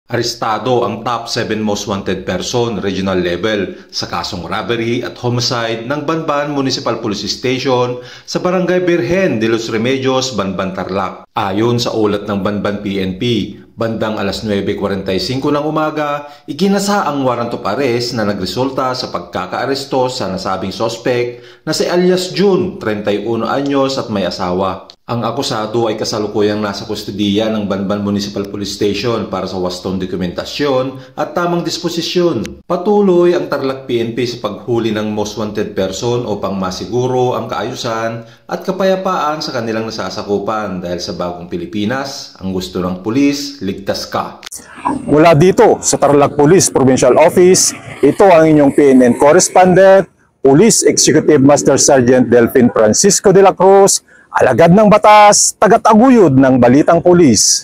Arestado ang top 7 most wanted person regional level sa kasong robbery at homicide ng Banban Municipal Police Station sa Barangay Birhen de los Remedios, Banban, Tarlac. Ayon sa ulat ng Banban PNP, bandang alas 9:45 ng umaga, iginasa ang warrant of arrest na nagresulta sa pagkakaaresto sa nasabing suspect na si alias June, 31 anyos at may asawa. Ang akusado ay kasalukuyang nasa kustudiya ng Banban Municipal Police Station para sa wastong dokumentasyon at tamang disposisyon. Patuloy ang Tarlac PNP sa paghuli ng most wanted person upang masiguro ang kaayusan at kapayapaan sa kanilang nasasakupan dahil sa bagong Pilipinas, ang gusto ng pulis, ligtas ka. Mula dito sa Tarlac Police Provincial Office, ito ang inyong PNN correspondent, Police Executive Master Sergeant Delfin Francisco de la Cruz, alagad ng batas, tagataguyod ng balitang pulis.